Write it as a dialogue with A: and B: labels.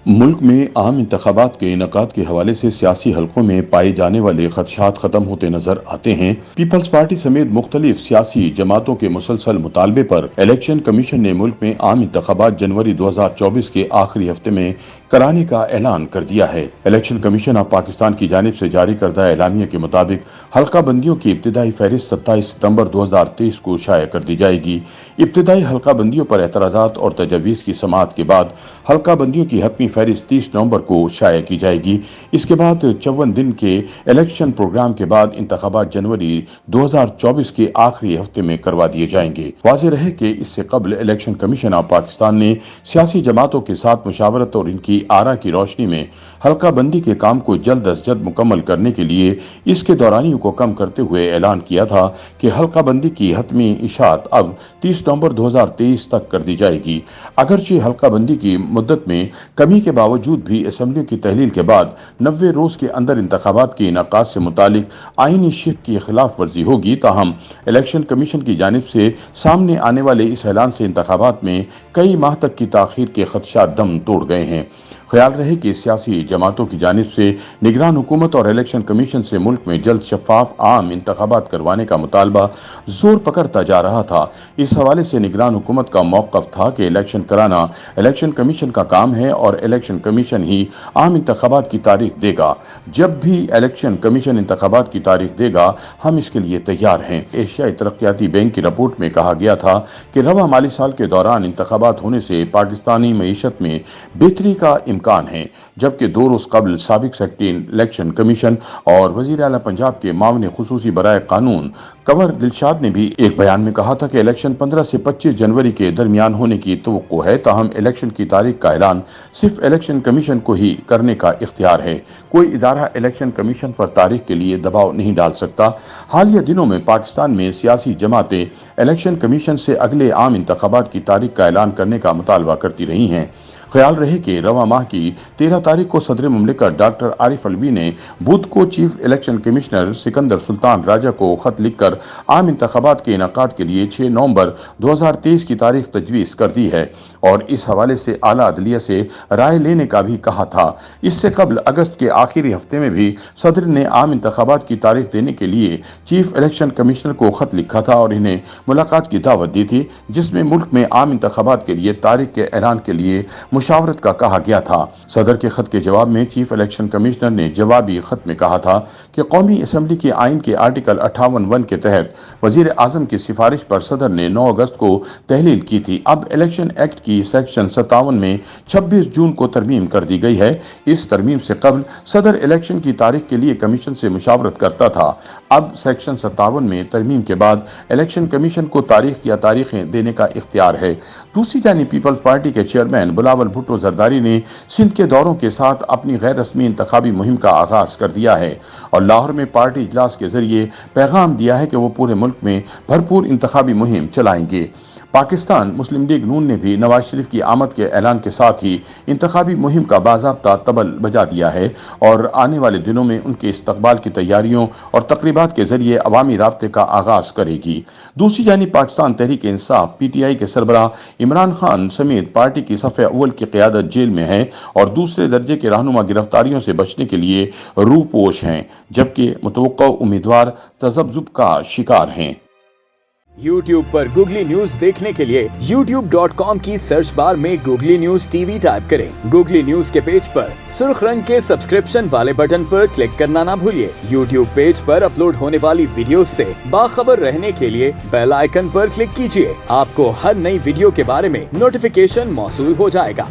A: ملک میں عام انتخابات کے انعقاد کے حوالے سے سیاسی حلقوں میں پائے جانے والے خدشات ختم ہوتے نظر آتے ہیں۔ پیپلز پارٹی سمیت مختلف سیاسی جماعتوں کے مسلسل مطالبے پر الیکشن کمیشن نے ملک میں عام انتخابات جنوری 2024 کے آخری ہفتے میں کرانے کا اعلان کر دیا ہے۔ الیکشن کمیشن آف پاکستان کی جانب سے جاری کردہ اعلامیہ کے مطابق حلقہ بندیوں کی ابتدائی فہرست 27 ستمبر 2023 کو شائع کر دی جائے گی۔ ابتدائی حلقہ بندیوں پر اعتراضات اور تجاویز کی سماعت کے بعد حلقہ بندیوں کی حتمی فہرست 30 نومبر کو شائع کی جائے گی۔ اس کے بعد 54 دن کے الیکشن پروگرام کے بعد انتخابات جنوری 2024 کے آخری ہفتے میں کروا دیے جائیں گے۔ واضح رہے کہ اس سے قبل الیکشن کمیشن آف پاکستان نے سیاسی جماعتوں کے ساتھ مشاورت اور ان کی آراء کی روشنی میں حلقہ بندی کے کام کو جلد از جلد مکمل کرنے کے لیے اس کے دورانیوں کو کم کرتے ہوئے اعلان کیا تھا کہ حلقہ بندی کی حتمی اشاعت اب 30 نومبر 2023 تک کر دی جائے گی۔ اگرچہ حلقہ بندی کی مدت میں کمی کے باوجود بھی اسمبلیوں کی تحلیل کے بعد 90 روز کے اندر انتخابات کے انعقاد سے متعلق آئینی شق کی خلاف ورزی ہوگی، تاہم الیکشن کمیشن کی جانب سے سامنے آنے والے اس اعلان سے انتخابات میں کئی ماہ تک کی تاخیر کے خدشات دم توڑ گئے ہیں۔ خیال رہے کہ سیاسی جماعتوں کی جانب سے نگران حکومت اور الیکشن کمیشن سے ملک میں جلد شفاف عام انتخابات کروانے کا مطالبہ زور پکڑتا جا رہا تھا۔ اس حوالے سے نگران حکومت کا موقف تھا کہ الیکشن کرانا الیکشن کمیشن کا کام ہے اور الیکشن کمیشن ہی عام انتخابات کی تاریخ دے گا۔ جب بھی الیکشن کمیشن انتخابات کی تاریخ دے گا، ہم اس کے لیے تیار ہیں۔ ایشیائی ترقیاتی بینک کی رپورٹ میں کہا گیا تھا کہ رواں مالی سال کے دوران انتخابات ہونے سے پاکستانی معیشت میں بہتری کا امکان ہے، جبکہ 2 روز قبل سابق سیکرٹری الیکشن کمیشن اور وزیر اعلیٰ پنجاب کے معاون خصوصی برائے قانون کنور دلشاد نے بھی ایک بیان میں کہا تھا کہ الیکشن 15 سے 25 جنوری کے درمیان ہونے کی توقع ہے، تاہم الیکشن کی تاریخ کا اعلان صرف الیکشن کمیشن کو ہی کرنے کا اختیار ہے۔ کوئی ادارہ الیکشن کمیشن پر تاریخ کے لیے دباؤ نہیں ڈال سکتا۔ حالیہ دنوں میں پاکستان میں سیاسی جماعتیں الیکشن کمیشن سے اگلے عام انتخابات کی تاریخ کا اعلان کرنے کا مطالبہ کرتی رہی ہیں۔ خیال رہے کہ رواں ماہ کی 13 تاریخ کو صدر مملکت ڈاکٹر عارف علوی نے بدھ کو چیف الیکشن کمشنر سکندر سلطان راجہ کو خط لکھ کر عام انتخابات کے انعقاد کے لیے 6 نومبر 2023 کی تاریخ تجویز کر دی ہے اور اس حوالے سے اعلیٰ عدلیہ سے رائے لینے کا بھی کہا تھا۔ اس سے قبل اگست کے آخری ہفتے میں بھی صدر نے عام انتخابات کی تاریخ دینے کے لیے چیف الیکشن کمشنر کو خط لکھا تھا اور انہیں ملاقات کی دعوت دی تھی، جس میں ملک میں عام انتخابات کے لیے تاریخ کے اعلان کے لیے مشاورت کا کہا گیا تھا۔ صدر کے خط کے جواب میں چیف الیکشن کمشنر نے جوابی خط میں کہا تھا کہ قومی اسمبلی کے آئین کے آرٹیکل 58(1) کے تحت وزیر اعظم کی سفارش پر صدر نے 9 اگست کو تحلیل کی تھی۔ اب الیکشن ایکٹ کی سیکشن 57 میں 26 جون کو ترمیم کر دی گئی ہے۔ اس ترمیم سے قبل صدر الیکشن کی تاریخ کے لیے کمیشن سے مشاورت کرتا تھا۔ اب سیکشن 57 میں ترمیم کے بعد الیکشن کمیشن کو تاریخ یا تاریخیں دینے کا اختیار ہے۔ دوسری جانب پیپلز پارٹی کے چیئرمین بلاول بھٹو زرداری نے سندھ کے دوروں کے ساتھ اپنی غیر رسمی انتخابی مہم کا آغاز کر دیا ہے اور لاہور میں پارٹی اجلاس کے ذریعے پیغام دیا ہے کہ وہ پورے ملک میں بھرپور انتخابی مہم چلائیں گے۔ پاکستان مسلم لیگ نون نے بھی نواز شریف کی آمد کے اعلان کے ساتھ ہی انتخابی مہم کا باضابطہ طبل بجا دیا ہے اور آنے والے دنوں میں ان کے استقبال کی تیاریوں اور تقریبات کے ذریعے عوامی رابطے کا آغاز کرے گی۔ دوسری جانب Pakistan Tehreek Insaf P T I کے سربراہ عمران خان سمیت پارٹی کی صف اول کی قیادت جیل میں ہے اور دوسرے درجے کے رہنما گرفتاریوں سے بچنے کے لیے روپوش ہیں، جبکہ متوقع امیدوار تذبذب کا شکار ہیں۔
B: YouTube پر گوگلی نیوز دیکھنے کے لیے youtube.com کی سرچ بار میں googly news T V type کریں۔ گوگلی نیوز کے پیج پر سرخ رنگ کے سبسکرپشن والے بٹن پر کلک کرنا نہ بھولیے۔ YouTube پیج پر اپلوڈ ہونے والی ویڈیوز سے باخبر رہنے کے لیے بیل آئیکن پر کلک کیجیے۔ آپ کو ہر نئی ویڈیو کے بارے میں نوٹیفیکیشن موصول ہو جائے گا۔